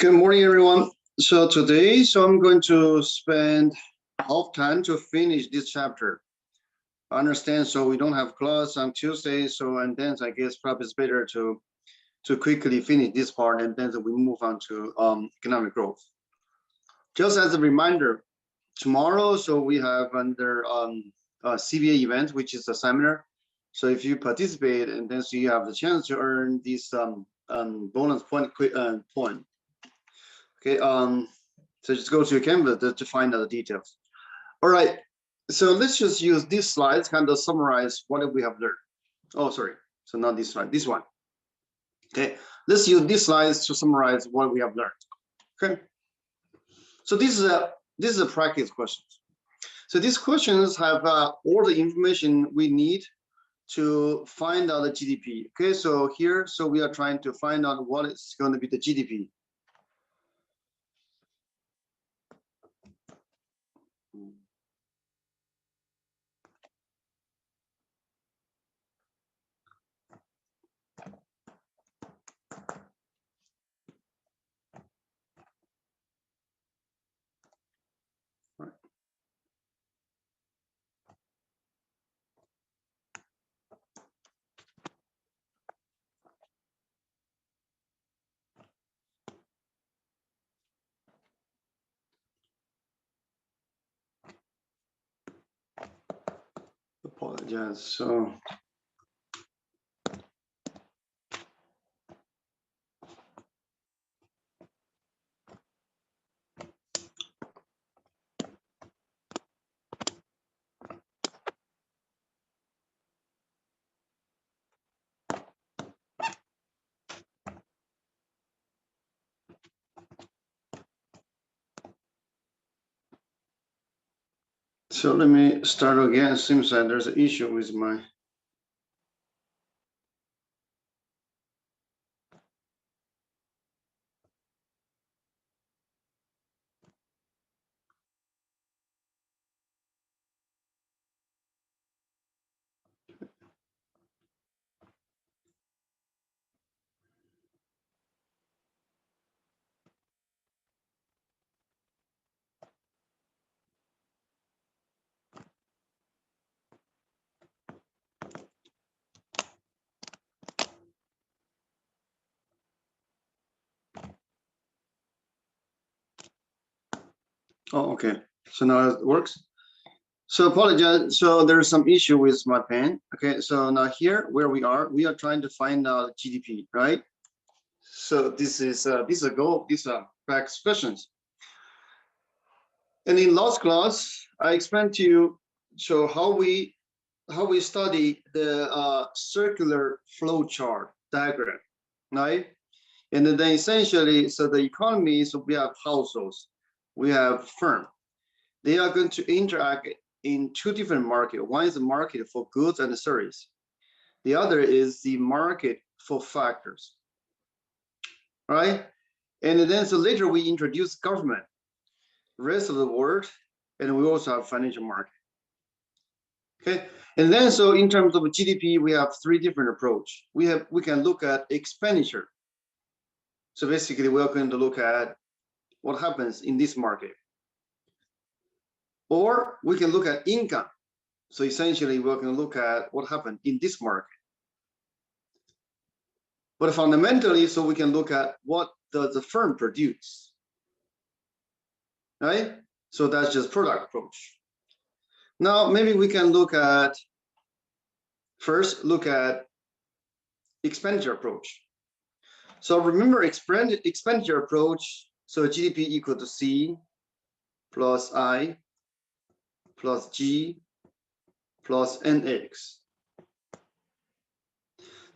Good morning, everyone. So today, I'm going to spend half time to finish this chapter. I understand, so we don't have class on Tuesday, and then I guess probably it's better to quickly finish this part, and then we move on to economic growth. Just as a reminder, tomorrow, we have under CBA event, which is a seminar. So if you participate, and then you have the chance to earn this bonus point. Okay, so just go to your Canva to find out the details. All right, so let's just use these slides kind of summarize what we have learned. Oh, sorry, so not this slide, this one. Okay, let's use these slides to summarize what we have learned. Okay, so this is a practice question. So these questions have all the information we need to find out the GDP. Okay, so here, we are trying to find out what is going to be the GDP. Apologize. So let me start again. It seems that there's an issue with my. Oh, okay. So now it works. So apologize. So there's some issue with my pen. Okay. So now here, where we are trying to find out GDP, right? So this is a goal. These are facts questions. And in last class, I explained to you how we study the circular flow chart diagram, right? And then essentially, so the economy, so we have households, we have firm. They are going to interact in two different markets. One is the market for goods and service. The other is the market for factors, right? And then so later we introduce government, rest of the world, and we also have financial market. Okay, and then so in terms of GDP, we have three different approach. We can look at expenditure. So basically, we're going to look at what happens in this market. Or we can look at income. So essentially, we're going to look at what happened in this market. But fundamentally, so we can look at what does the firm produce, right? So that's just product approach. Now, maybe we can first look at expenditure approach. So remember expenditure approach, so GDP equal to C plus I plus G plus NX.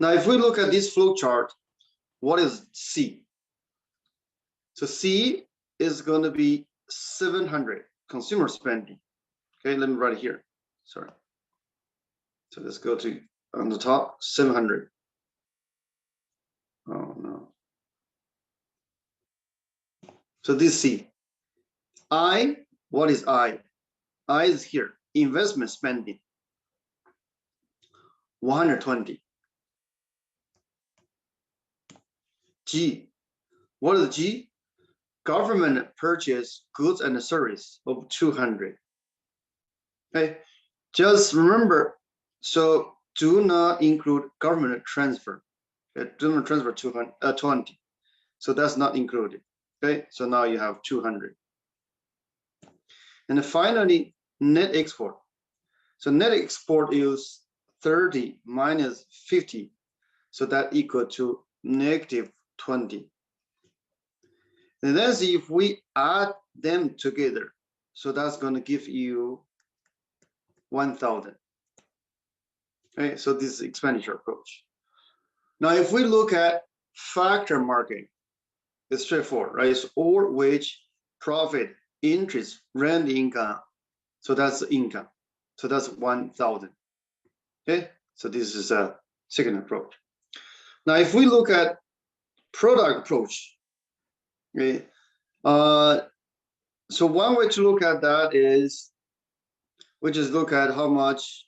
Now, if we look at this flow chart, what is C? So C is going to be 700 consumer spending. Okay, let me write it here. Sorry. So let's go to on the top 700. Oh no. So this C. I, what is I? I is here, investment spending, 120. G, what is G? government purchase goods and service of 200. Okay, just remember, so do not include government transfer. Okay? Do not transfer 20. So that's not included. Okay, so now you have 200. And finally, net export. So net export is 30 minus 50. So that equal to negative 20. And then see if we add them together. So that's going to give you 1,000. Okay, so this is expenditure approach. Now, if we look at factor market, it's straightforward, right? It's all wage, profit, interest, rent income. So that's income. So that's 1,000. Okay, so this is a second approach. Now, if we look at product approach, okay, so one way to look at that is we just look at how much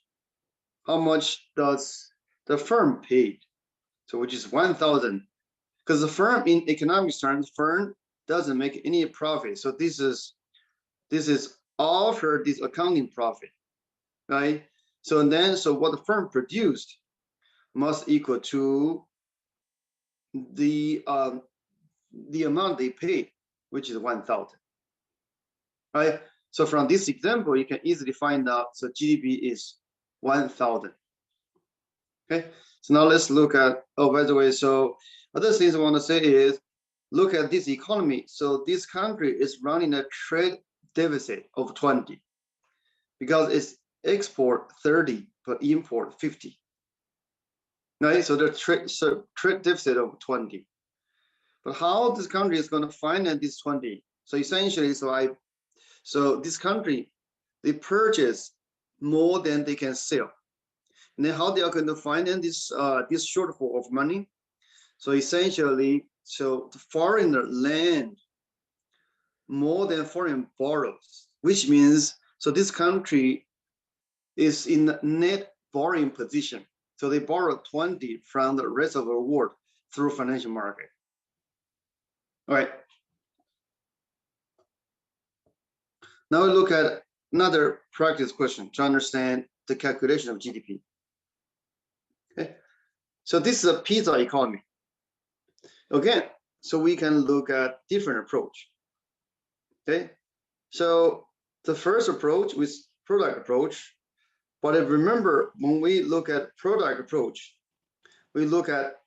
does the firm paid. So which is 1,000, because the firm in economic terms, firm doesn't make any profit. So this is after this accounting profit, right? So what the firm produced must equal to the amount they paid, which is 1,000, right? So from this example, you can easily find out. So GDP is 1,000. Okay. So now let's look at. Oh, by the way, so other things I want to say is look at this economy. So this country is running a trade deficit of 20 because it's export 30 but import 50. Right. So the trade deficit of 20. But how this country is going to finance this 20? So essentially, so this country, they purchase more than they can sell. And then how they are going to finance this shortfall of money? So essentially, so the foreigner lend more than foreign borrows, which means so this country is in net borrowing position. So they borrow 20 from the rest of the world through financial market. All right. Now we look at another practice question to understand the calculation of GDP. Okay. So this is a pizza economy. Again, so we can look at different approach. Okay. So the first approach was product approach. But remember, when we look at product approach, we look at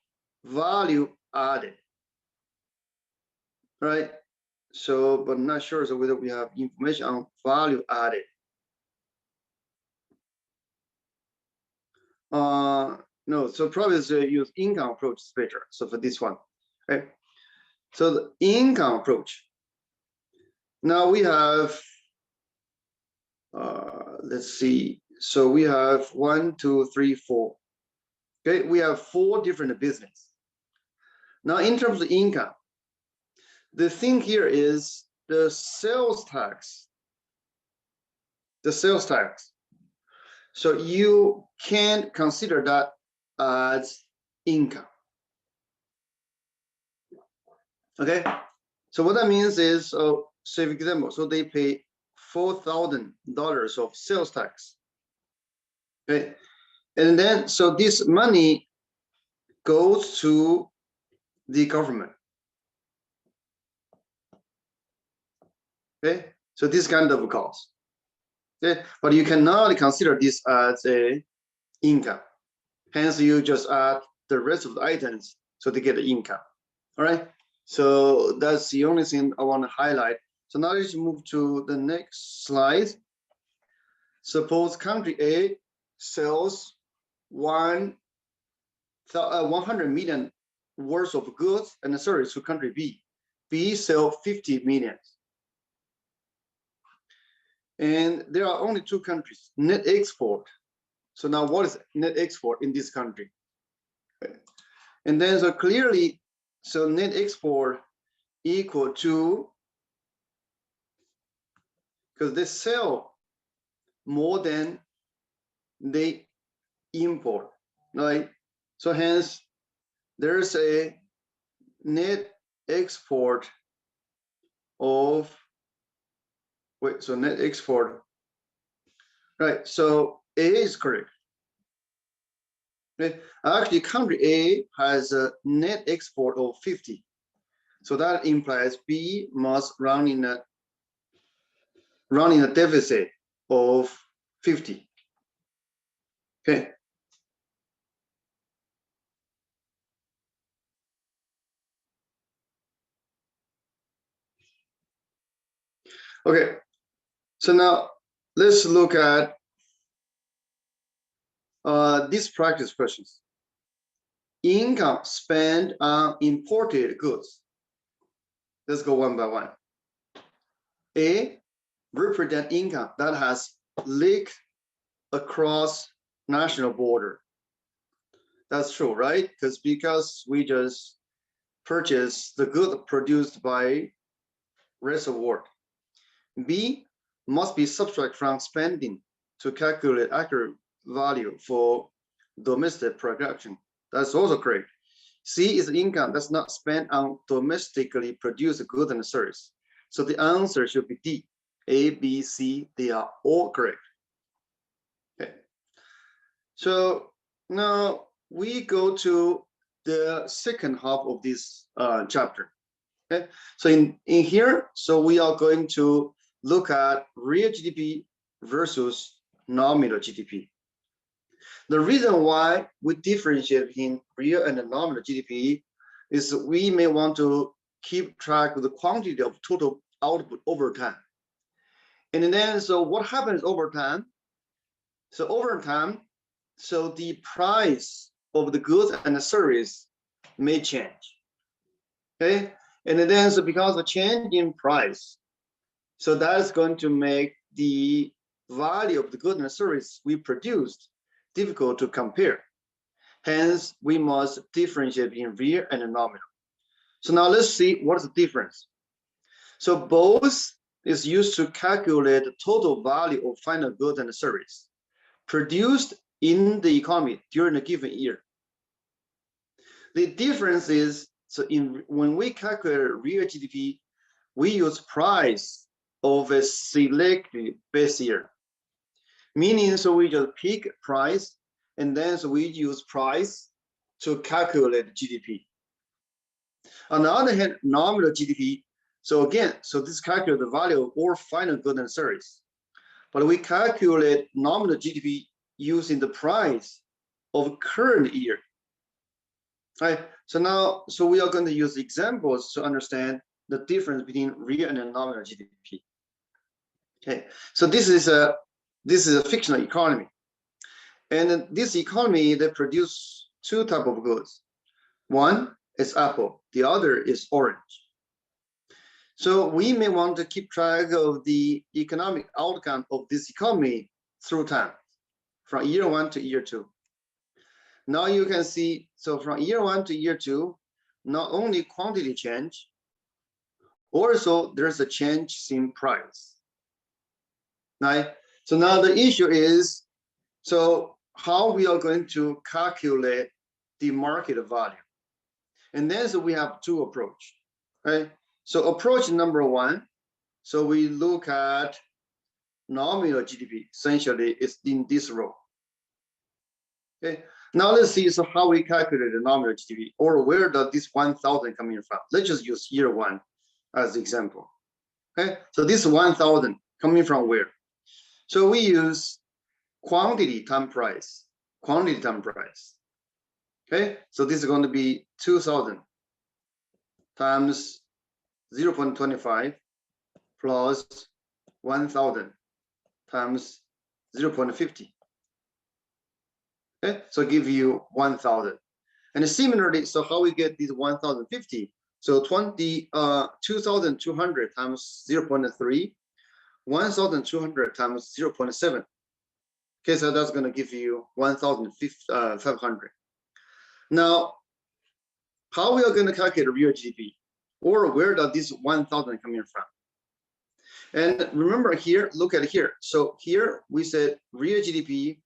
value added. Right. So, but I'm not sure so whether we have information on value added. No, so probably use income approach is better. So for this one, okay. So the income approach. Now we have, let's see. So we have 1, 2, 3, 4. Okay, we have 4 different business. Now in terms of income, the thing here is the sales tax. The sales tax. So you can't consider that as income. Okay. So what that means is, so say for example, so they pay $4,000 of sales tax. Okay. And then so this money goes to the government. Okay. So this kind of cost. Okay. But you cannot consider this as a income. Hence, you just add the rest of the items so they get the income. All right. So that's the only thing I want to highlight. So now let's move to the next slide. Suppose country A sells 100 million worth of goods and service to country B. B sell 50 million. And there are only 2 countries, net export. So now what is net export in this country? Okay. And then so clearly, so net export equal to, because they sell more than they import, right? So hence there's a net export of, wait, so net export, right? So A is correct. Okay. Actually, country A has a net export of 50. So that implies B must run in a deficit of 50. Okay. Okay. So now let's look at these practice questions. Income spent on imported goods. Let's go one by one. A, represent income that has leaked across national border. That's true, right? Because we just purchased the good produced by rest of world. B, must be subtract from spending to calculate accurate value for domestic production. That's also correct. C is income that's not spent on domestically produced goods and services. So the answer should be D. A, B, C, they are all correct. Okay. So now we go to the second half of this chapter. Okay. So in here, so we are going to look at real GDP versus nominal GDP. The reason why we differentiate between real and nominal GDP is we may want to keep track of the quantity of total output over time. And then, so what happens over time? So over time, so the price of the goods and the service may change. Okay. And then, so because of change in price, so that's going to make the value of the goods and service we produced difficult to compare. Hence, we must differentiate between real and nominal. So now let's see what's the difference. So both is used to calculate the total value of final goods and service produced in the economy during a given year. The difference is, so when we calculate real GDP, we use price of a selected base year. Meaning, so we just pick price, and then so we use price to calculate GDP. On the other hand, nominal GDP, so again, so this calculates the value of all final goods and service. But we calculate nominal GDP using the price of current year. Right. So now, so we are going to use examples to understand the difference between real and nominal GDP. Okay. So this is a fictional economy, and this economy, they produce two types of goods. One is apple, the other is orange. So we may want to keep track of the economic outcome of this economy through time, from year one to year two. Now you can see, so from year one to year two, not only quantity change, also there's a change in price. Right? So now the issue is, so how we are going to calculate the market value. And then so we have two approaches, right? So approach number one, so we look at nominal GDP, essentially it's in this row. Okay, now let's see so how we calculate the nominal GDP, or where does this 1,000 coming from? Let's just use year one as the example. Okay, so this 1,000 coming from where? So we use quantity times price, quantity times price. Okay, so this is going to be 2,000 times 0.25 plus 1,000 times 0.50. Okay, so give you 1,000. And similarly, so how we get these 1,050? So 2,200 times 0.3, 1,200 times 0.7. Okay, so that's going to give you 1,500. Now, how we are going to calculate real GDP, or where does this 1,000 coming from? And remember here, look at here. So here we said real GDP,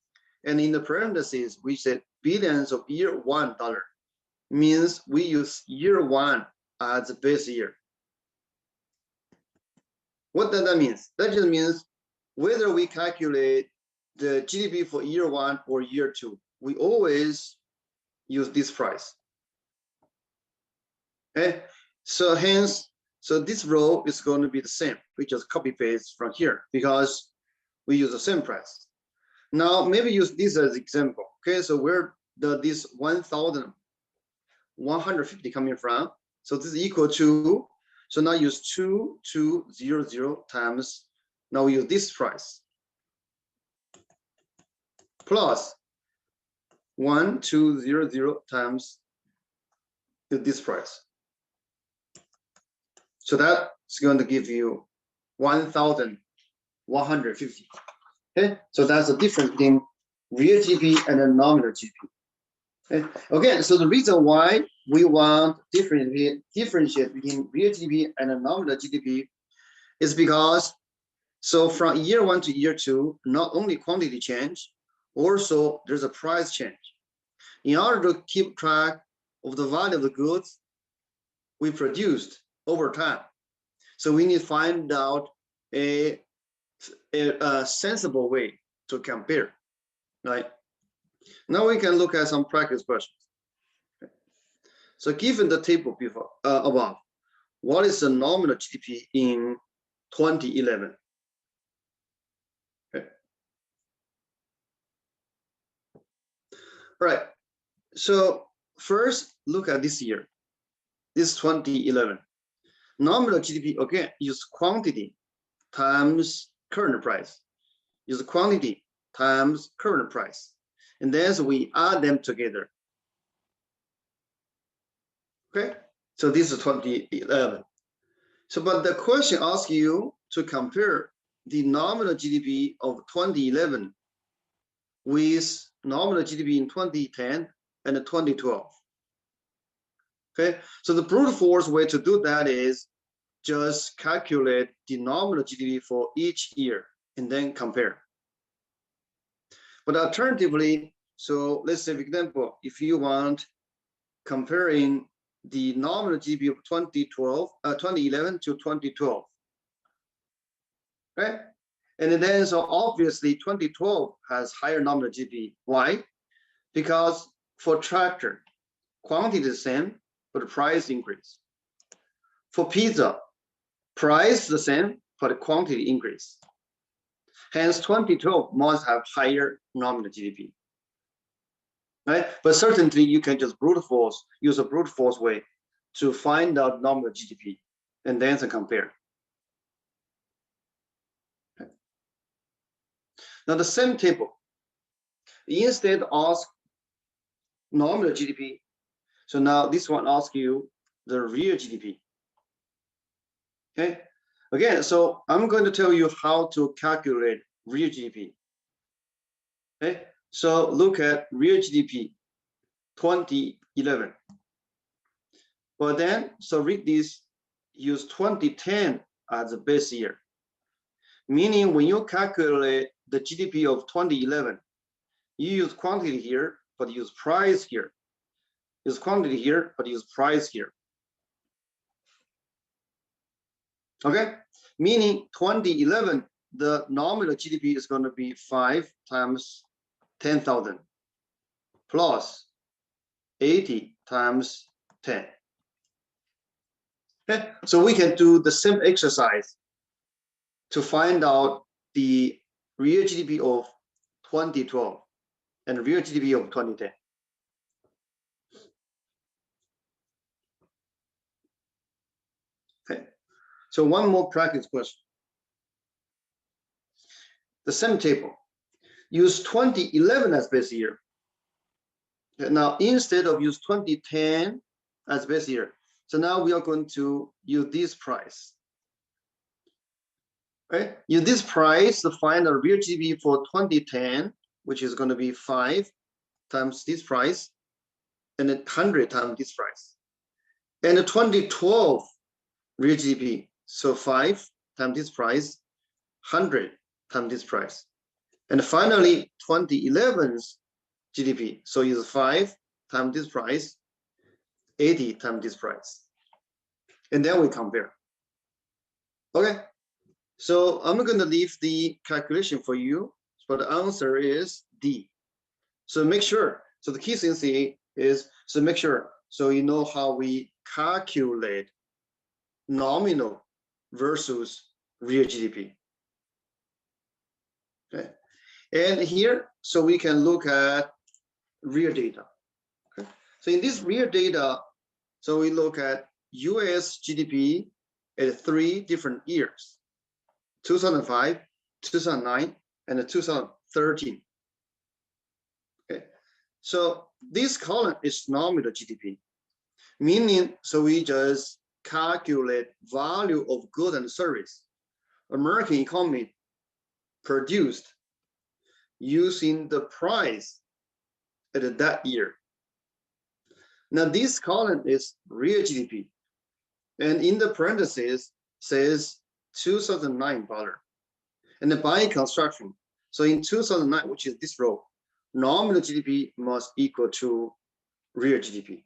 and in the parentheses we said billions of year one dollar. Means we use year one as the base year. What does that mean? That just means whether we calculate the GDP for year 1 or year 2, we always use this price. Okay, so hence, so this row is going to be the same. We just copy paste from here because we use the same price. Now maybe use this as example. Okay, so where this 1,150 coming from? So this is equal to, so now use 2200 times, now we use this price, plus 1200 times this price. So that's going to give you 1,150. Okay, so that's the difference between real GDP and a nominal GDP. Okay, so the reason why we want differentiate between real GDP and a nominal GDP is because, so from year 1 to year 2, not only quantity change, also there's a price change. In order to keep track of the value of the goods we produced over time, so we need to find out a sensible way to compare, right? Now we can look at some practice questions. Okay. So given the table before above, what is the nominal GDP in 2011? Okay. All right. So first, look at this year. This is 2011. Nominal GDP, again, use quantity times current price. Use quantity times current price. And then so we add them together. Okay, so this is 2011. So, but the question asks you to compare the nominal GDP of 2011 with nominal GDP in 2010 and 2012. Okay, so the brute force way to do that is just calculate the nominal GDP for each year and then compare. But alternatively, so let's say, for example, if you want comparing the nominal GDP of 2011 to 2012, right? And then so obviously 2012 has higher nominal GDP. Why? Because for tractor, quantity is the same, but the price increase. For pizza, price the same, but the quantity increase. Hence, 2012 must have higher nominal GDP, right? But certainly you can just use a brute force way to find out nominal GDP and then compare. Okay. Now the same table, instead ask nominal GDP. So now this one asks you the real GDP. Okay. Again, so I'm going to tell you how to calculate real GDP. Okay, so look at real GDP 2011. But then, so read this, use 2010 as the base year. Meaning when you calculate the GDP of 2011, you use quantity here, but use price here. Use quantity here, but use price here. Okay, meaning 2011, the nominal GDP is going to be 5 times 10,000 plus 80 times 10. Okay, so we can do the same exercise to find out the real GDP of 2012 and real GDP of 2010. Okay, so one more practice question. The same table. Use 2011 as base year. Now, instead of use 2010 as base year, so now we are going to use this price. Right? Use this price to find a real GDP for 2010, which is going to be 5 times this price, and 100 times this price. And the 2012 real GDP, so 5 times this price, 100 times this price. And finally, 2011's GDP, so is 5 times this price, 80 times this price. And then we compare. Okay, So I'm going to leave the calculation for you, but the answer is D. So make sure. So the key thing is, so make sure, so you know how we calculate nominal versus real GDP. Okay. And here, so we can look at real data. Okay. So in this real data, so we look at US GDP at 3 different years, 2005, 2009, and 2013. Okay. So this column is nominal GDP, meaning, so we just calculate value of goods and service American economy produced using the price at that year. Now this column is real GDP, and in the parentheses says 2009 dollar. And the by construction, so in 2009, which is this row, nominal GDP must equal to real GDP.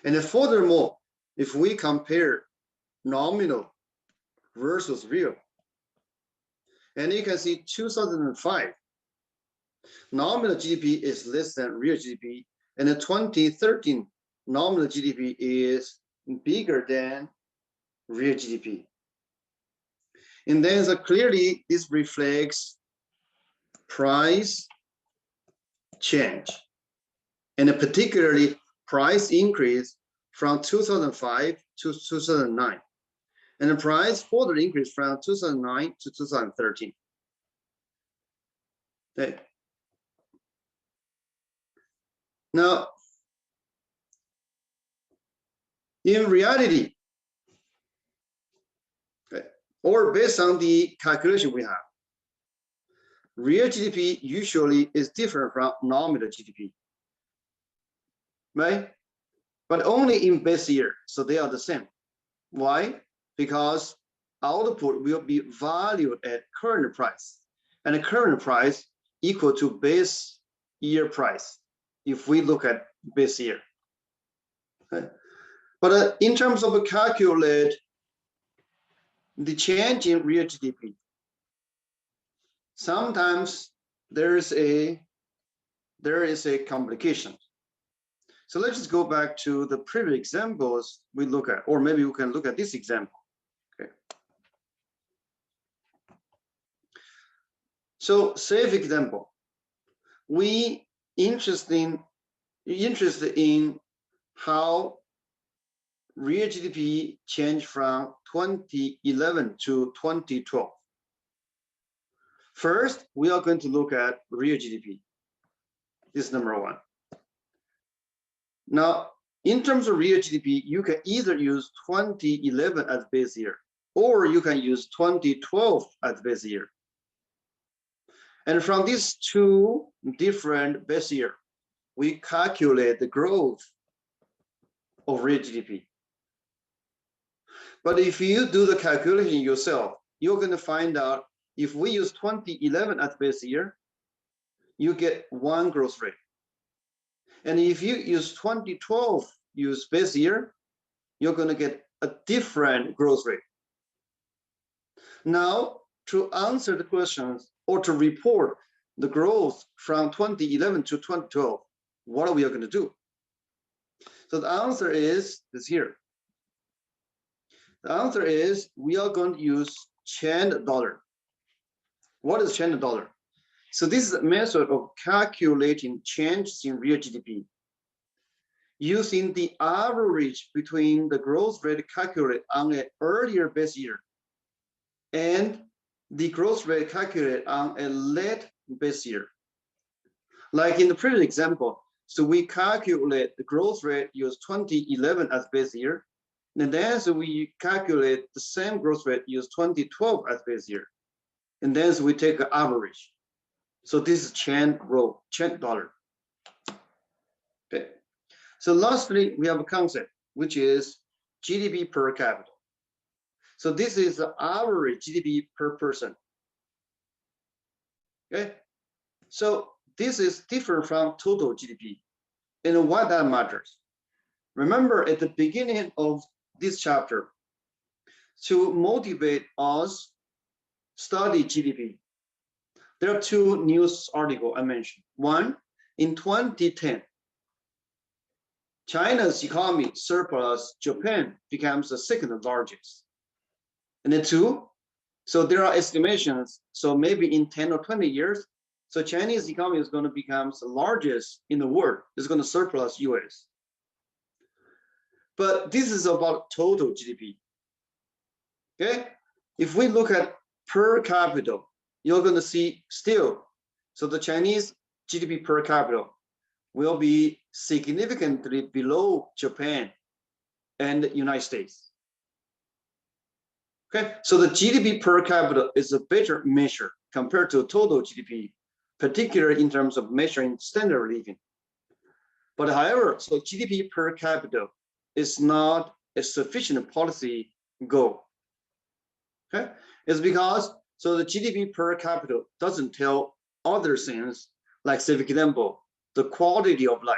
And then furthermore, if we compare nominal versus real, and you can see 2005, nominal GDP is less than real GDP, and in 2013, nominal GDP is bigger than real GDP. And then so clearly this reflects price change, and particularly price increase from 2005 to 2009, and the price further increase from 2009 to 2013. Okay. Now, in reality, okay, or based on the calculation we have, real GDP usually is different from nominal GDP, right? But only in base year, so they are the same. Why? Because output will be valued at current price, and the current price equal to base year price if we look at base year. Okay. But in terms of calculate the change in real GDP, sometimes there is a complication. So let's just go back to the previous examples we look at, or maybe we can look at this example. Okay. So safe example, we interested in how real GDP changed from 2011 to 2012. First, we are going to look at real GDP. This is number one. Now, in terms of real GDP, you can either use 2011 as base year, or you can use 2012 as base year. And from these two different base year, we calculate the growth of real GDP. But if you do the calculation yourself, you're going to find out if we use 2011 as base year, you get one growth rate. And if you use 2012 use base year, you're going to get a different growth rate. Now, to answer the questions or to report the growth from 2011 to 2012, what are we going to do? So the answer is here. The answer is we are going to use change dollar. What is change dollar? So this is a method of calculating changes in real GDP using the average between the growth rate calculated on an earlier base year and the growth rate calculated on a late base year. Like in the previous example, so we calculate the growth rate use 2011 as base year, and then so we calculate the same growth rate use 2012 as base year, and then so we take an average. So this is change dollar. Okay. So lastly, we have a concept which is GDP per capita. So this is the average GDP per person. Okay. So this is different from total GDP. And why that matters? Remember at the beginning of this chapter, to motivate us study GDP. There are two news articles I mentioned. One, in 2010, China's economy surplus Japan becomes the second largest. And then two, so there are estimations. So maybe in 10 or 20 years, so Chinese economy is going to become the largest in the world. It's going to surplus US. But this is about total GDP. Okay, if we look at per capita, you're going to see still, so the Chinese GDP per capita will be significantly below Japan and the United States. Okay, so the GDP per capita is a better measure compared to total GDP, particularly in terms of measuring standard living. But however, so GDP per capita is not a sufficient policy goal. Okay, it's because so the GDP per capita doesn't tell other things like, say, for example, the quality of life,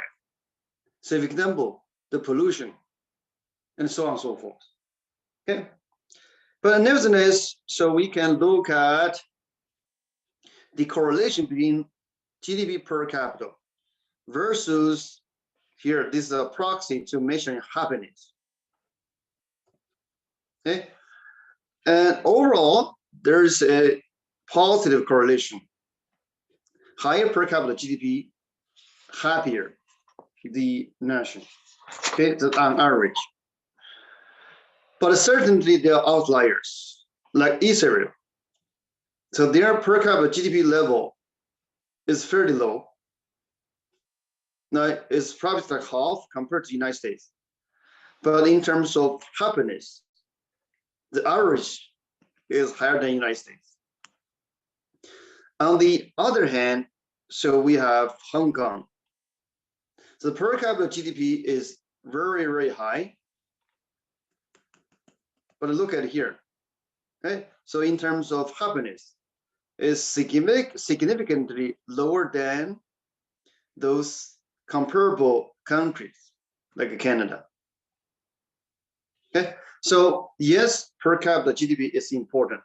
say, for example, the pollution, and so on and so forth. Okay, but nevertheless, so we can look at the correlation between GDP per capita versus here. This is a proxy to measuring happiness. Okay, and overall, there's a positive correlation. Higher per capita GDP, happier the nation. Okay, that's on average. But certainly there are outliers, like Israel. So their per capita GDP level is fairly low. Now it's probably like half compared to the United States. But in terms of happiness, the average is higher than the United States. On the other hand, so we have Hong Kong. So the per capita GDP is very, very high. But look at here. Okay, so in terms of happiness, is significantly lower than those comparable countries like Canada. Okay, so yes, per capita GDP is important,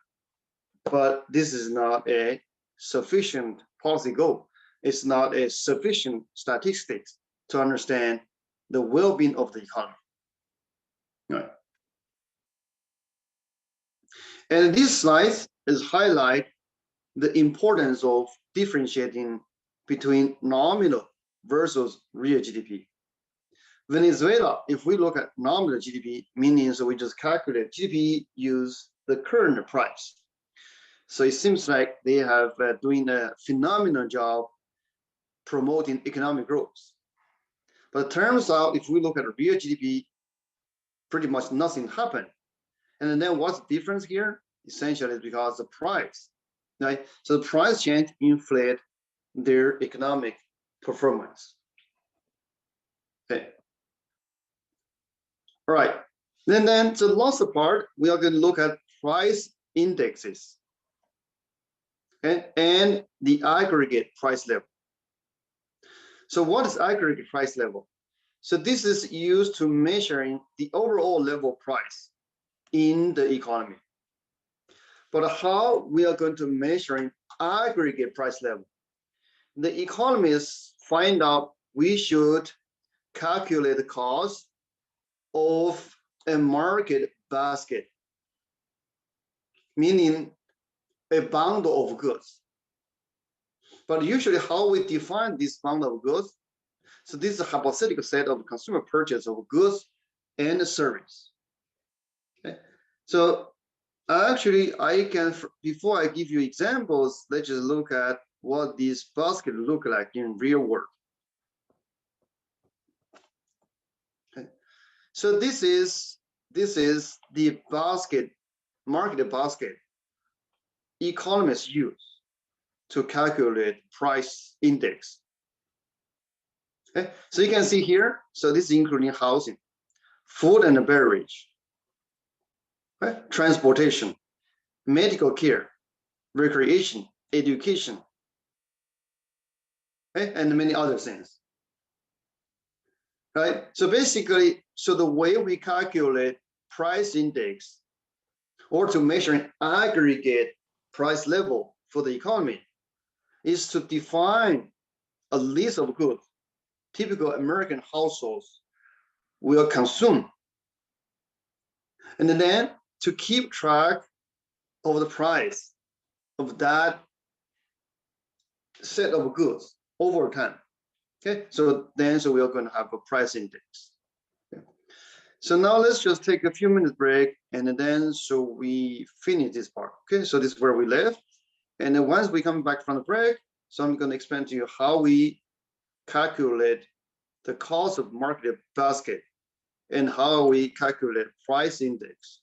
but this is not a sufficient policy goal. It's not a sufficient statistics to understand the well-being of the economy. Right. And this slide is highlight the importance of differentiating between nominal versus real GDP. Venezuela, if we look at nominal GDP, meaning so we just calculate GDP use the current price. So it seems like they have doing a phenomenal job promoting economic growth. But it turns out if we look at real GDP, pretty much nothing happened. And then what's the difference here? Essentially, because the price, right? So the price change inflate their economic performance. Okay. All right. Then the last part, we are going to look at price indexes. Okay, and the aggregate price level. So what is aggregate price level? So this is used to measuring the overall level price in the economy. But how we are going to measure aggregate price level? The economists find out we should calculate the cost of a market basket, meaning a bundle of goods. But usually how we define this bundle of goods, so this is a hypothetical set of consumer purchase of goods and service. Okay, so actually I can, before I give you examples, let's just look at what this basket look like in real world. Okay, so this is the basket, market basket economists use to calculate price index. Okay, so you can see here, so this is including housing, food and beverage, okay, transportation, medical care, recreation, education, okay, and many other things. Right? So basically, so the way we calculate price index or to measure an aggregate price level for the economy is to define a list of goods typical American households will consume. And then to keep track of the price of that set of goods over time. Okay, so we are going to have a price index. Okay. So now let's just take a few minutes break, and then so we finish this part. Okay, so this is where we left. And then once we come back from the break, so I'm going to explain to you how we calculate the cost of market basket and how we calculate price index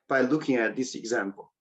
by looking at this example.